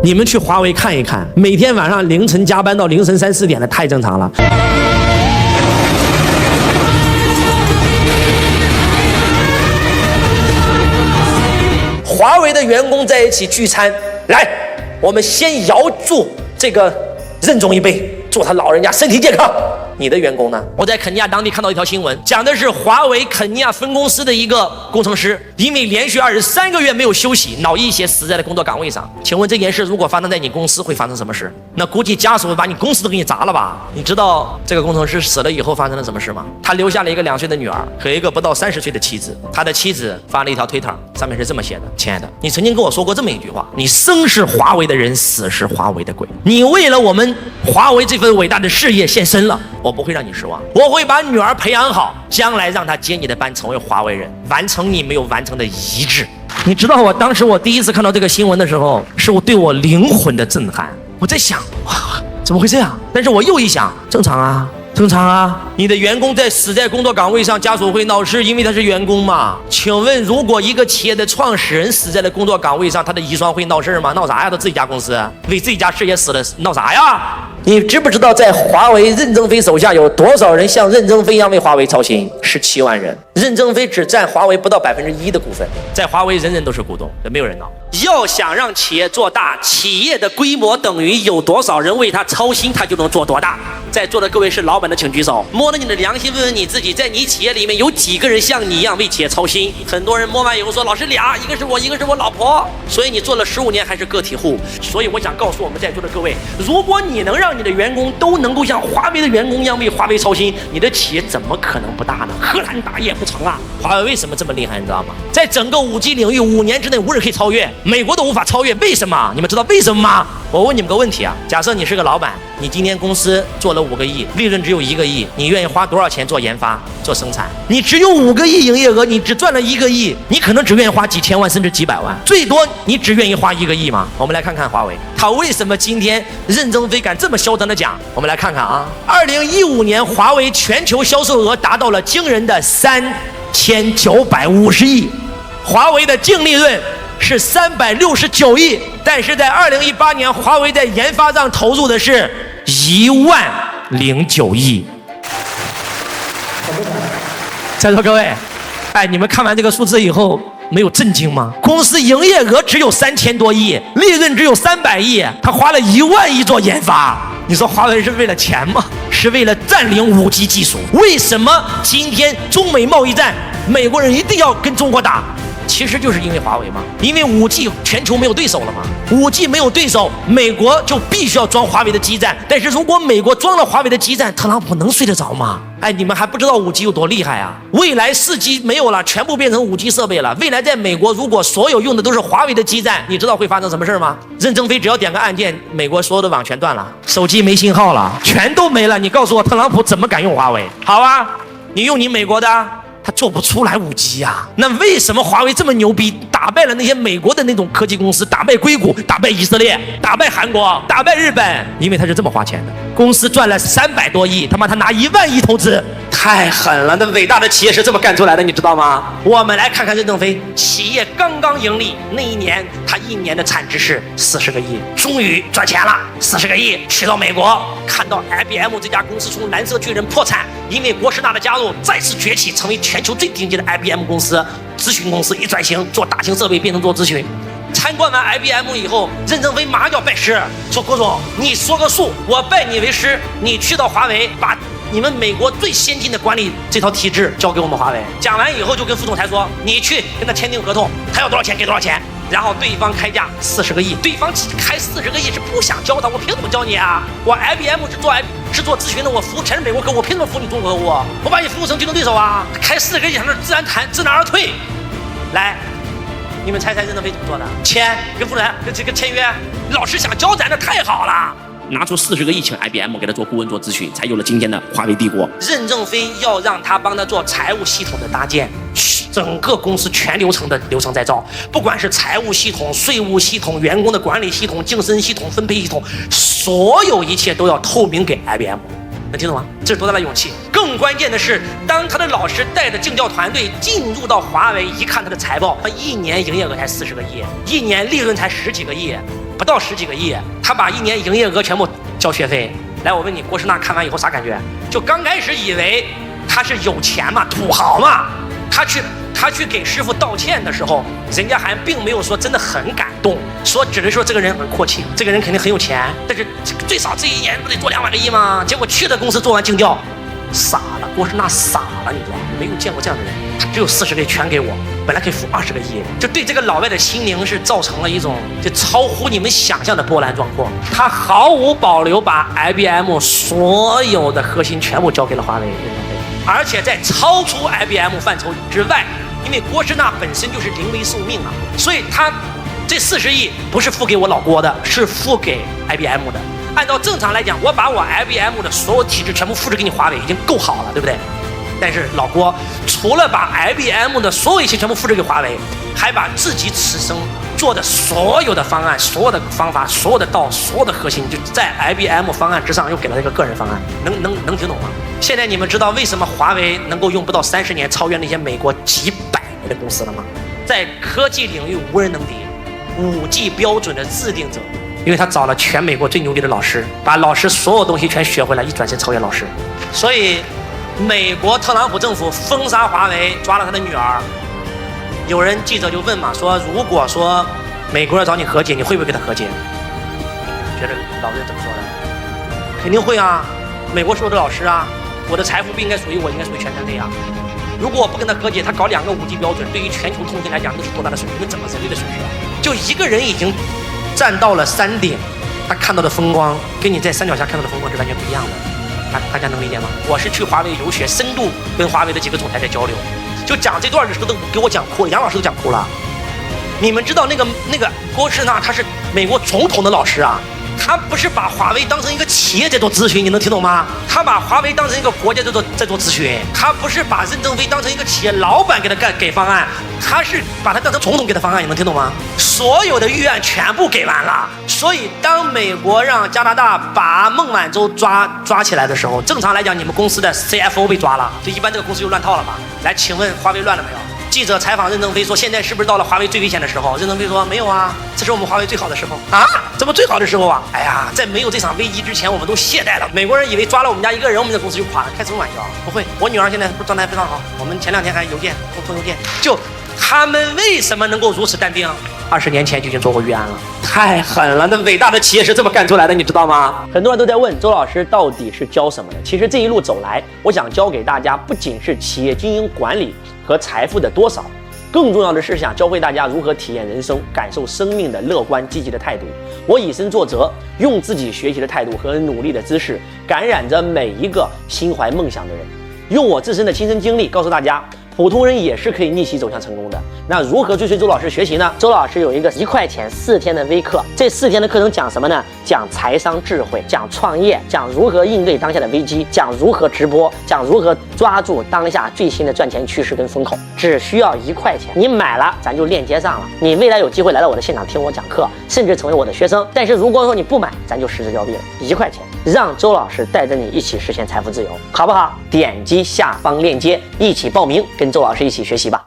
你们去华为看一看，每天晚上凌晨加班到凌晨3、4点的，太正常了。华为的员工在一起聚餐，来，我们先遥祝这个任总一杯，祝他老人家身体健康。你的员工呢？我在肯尼亚当地看到一条新闻，讲的是华为肯尼亚分公司的一个工程师，因为连续23个月没有休息，脑溢血死在了工作岗位上。请问这件事如果发生在你公司，会发生什么事？那估计家属会把你公司都给你砸了吧？你知道这个工程师死了以后发生了什么事吗？他留下了一个2岁的女儿和一个不到30岁的妻子。他的妻子发了一条推特，上面是这么写的：亲爱的，你曾经跟我说过这么一句话，你生是华为的人，死是华为的鬼。你为了我们华为这份伟大的事业献身了，我不会让你失望，我会把女儿培养好，将来让她接你的班，成为华为人，完成你没有完成的遗志。你知道我当时我第一次看到这个新闻的时候，是我对我灵魂的震撼。我在想，哇，怎么会这样？但是我又一想，正常啊。正常啊，你的员工死在工作岗位上，家属会闹事，因为他是员工嘛。请问，如果一个企业的创始人死在了工作岗位上，他的遗孀会闹事吗？闹啥呀？他自己家公司为自己家事业死了，闹啥呀？你知不知道，在华为任正非手下有多少人像任正非一样为华为操心？17万人。任正非只占华为不到1%的股份，在华为人人都是股东，没有人闹。要想让企业做大，企业的规模等于有多少人为他操心，他就能做多大。在座的各位是老板的，请举手。摸着你的良心问问你自己，在你企业里面有几个人像你一样为企业操心？很多人摸完以后说，老师俩，一个是我，一个是我老婆。所以你做了15年还是个体户。所以我想告诉我们在座的各位，如果你能让你的员工都能够像华为的员工一样为华为操心，你的企业怎么可能不大呢？荷兰大业不成啊！华为为什么这么厉害，你知道吗？在整个5G 领域5年之内无人可以超越，美国都无法超越。为什么？你们知道为什么吗？我问你们个问题啊，假设你是个老板，你今天公司做了5个亿，利润只有1个亿，你愿意花多少钱做研发、做生产？你只有5个亿营业额，你只赚了1个亿，你可能只愿意花几千万甚至几百万，最多你只愿意花1个亿吗？我们来看看华为，他为什么今天任正非敢这么嚣张的讲？我们来看看啊，2015年华为全球销售额达到了惊人的3950亿，华为的净利润是369亿，但是在2018年，华为在研发上投入的是10009亿。在座各位，哎，你们看完这个数字以后没有震惊吗？公司营业额只有3000多亿，利润只有300亿，他花了1万亿做研发。你说华为是为了钱吗？是为了占领5G 技术。为什么今天中美贸易战，美国人一定要跟中国打？其实就是因为华为嘛，因为5G 全球没有对手了嘛，5G 没有对手，美国就必须要装华为的基站。但是如果美国装了华为的基站，特朗普能睡得着吗？哎，你们还不知道5G 有多厉害啊！未来4G 没有了，全部变成5G 设备了。未来在美国，如果所有用的都是华为的基站，你知道会发生什么事吗？任正非只要点个按键，美国所有的网全断了，手机没信号了，全都没了。你告诉我，特朗普怎么敢用华为？好啊，你用你美国的。他做不出来5G 呀，那为什么华为这么牛逼，打败了那些美国的那种科技公司，打败硅谷，打败以色列，打败韩国，打败日本？因为他是这么花钱的，公司赚了300多亿，他拿1万亿投资，太狠了！那伟大的企业是这么干出来的，你知道吗？我们来看看任正非，企业刚刚盈利那一年，他1年的产值是40个亿，终于赚钱了，40个亿去到美国，看到 IBM 这家公司从蓝色巨人破产，因为郭士纳的加入再次崛起，成为全球最顶尖的 IBM 公司，咨询公司一转型，做大型设备变成做咨询。参观完 IBM 以后，任正非马上就要拜师，说郭总，你说个数，我拜你为师，你去到华为，把你们美国最先进的管理这套体制交给我们华为。讲完以后，就跟副总裁说，你去跟他签订合同，他要多少钱给多少钱。然后对方开价40个亿，对方开40个亿是不想教他，我凭什么教你啊？我 IBM 是做咨询的，我服务全是美国客户，我凭什么服你中国客户？我把你服务成竞争对手啊！开40个亿，他那自然谈，知难而退。来，你们猜任正非怎么做的？跟副总裁这个签约，老师想教咱的太好了。拿出40个亿请 IBM 给他做顾问做咨询，才有了今天的华为帝国。任正非要让他帮他做财务系统的搭建，整个公司全流程的流程再造，不管是财务系统、税务系统、员工的管理系统、晋升系统、分配系统，所有一切都要透明给 IBM。能听懂吗？这是多大的勇气！更更关键的是，当他的老师带着竞调团队进入到华为，一看他的财报，他1年营业额才40个亿，1年利润才10几个亿，不到10几个亿，他把1年营业额全部交学费。来，我问你，郭士纳看完以后啥感觉？就刚开始以为他是有钱嘛，土豪嘛，他去给师傅道歉的时候，人家还并没有说真的很感动，只是说这个人很阔气，这个人肯定很有钱，但是最少这1年不得做200个亿吗？结果去的公司做完竞调，傻了，郭士纳傻了，你知道吗？没有见过这样的人，他只有40个亿全给我，本来可以付20个亿，就对这个老外的心灵是造成了一种就超乎你们想象的波澜壮阔。他毫无保留把 IBM 所有的核心全部交给了华为，而且在超出 IBM 范畴之外。因为郭士纳本身就是临危受命啊，所以他这40亿不是付给我老郭的，是付给 IBM 的。按照正常来讲，我把我 IBM 的所有体制全部复制给你华为，已经够好了，对不对？但是老郭除了把 IBM 的所有一切全部复制给华为，还把自己此生做的所有的方案、所有的方法、所有的道、所有的核心，就在 IBM 方案之上又给了一个个人方案，能听懂吗？现在你们知道为什么华为能够用不到30年超越那些美国几百年的公司了吗？在科技领域无人能敌，5G 标准的制定者，因为他找了全美国最牛逼的老师，把老师所有东西全学回来，一转身超越老师。所以美国特朗普政府封杀华为，抓了他的女儿。有人记者就问嘛，说如果说美国要找你和解，你会不会跟他和解？觉得老人怎么说的？肯定会啊！美国是我的老师啊，我的财富不应该属于我，应该属于全人类啊！如果我不跟他和解，他搞2个5G 标准，对于全球通信来讲，那是多大的损失？那整个人类的损失啊！就一个人已经站到了山顶，他看到的风光跟你在山脚下看到的风光是完全不一样的。大家能理解吗？我是去华为游学，深度跟华为的几个总裁在交流，就讲这段的时候都给我讲哭了，杨老师都讲哭了。你们知道那个郭士纳他是美国总统的老师啊，他不是把华为当成一个企业在做咨询，你能听懂吗？他把华为当成一个国家在做咨询，他不是把任正非当成一个企业老板给方案，他是把他当成总统给的方案，你能听懂吗？所有的预案全部给完了，所以当美国让加拿大把孟晚舟抓起来的时候，正常来讲，你们公司的 CFO 被抓了，就一般这个公司就乱套了吧？来，请问华为乱了没有？记者采访任正非说：“现在是不是到了华为最危险的时候？”任正非说：“没有啊，这是我们华为最好的时候啊！怎么最好的时候啊？哎呀，在没有这场危机之前，我们都懈怠了。美国人以为抓了我们家一个人，我们的公司就垮了，开什么玩笑？不会，我女儿现在状态非常好。我们前2天还邮件通邮件，就他们为什么能够如此淡定？20年前就已经做过预案了，太狠了！那伟大的企业是这么干出来的，你知道吗？很多人都在问周老师到底是教什么的？其实这一路走来，我想教给大家不仅是企业经营管理和财富的多少。更重要的是想教会大家如何体验人生，感受生命的乐观积极的态度。我以身作则，用自己学习的态度和努力的姿势，感染着每一个心怀梦想的人，用我自身的亲身经历告诉大家，普通人也是可以逆袭走向成功的。那如何追随周老师学习呢？周老师有一个1块钱4天的微课，这4天的课程讲什么呢？讲财商智慧，讲创业，讲如何应对当下的危机，讲如何直播，讲如何抓住当下最新的赚钱趋势跟风口，只需要1块钱，你买了咱就链接上了，你未来有机会来到我的现场听我讲课，甚至成为我的学生。但是如果说你不买，咱就失之交臂了。1块钱，让周老师带着你一起实现财富自由，好不好？点击下方链接，一起报名，跟周老师一起学习吧。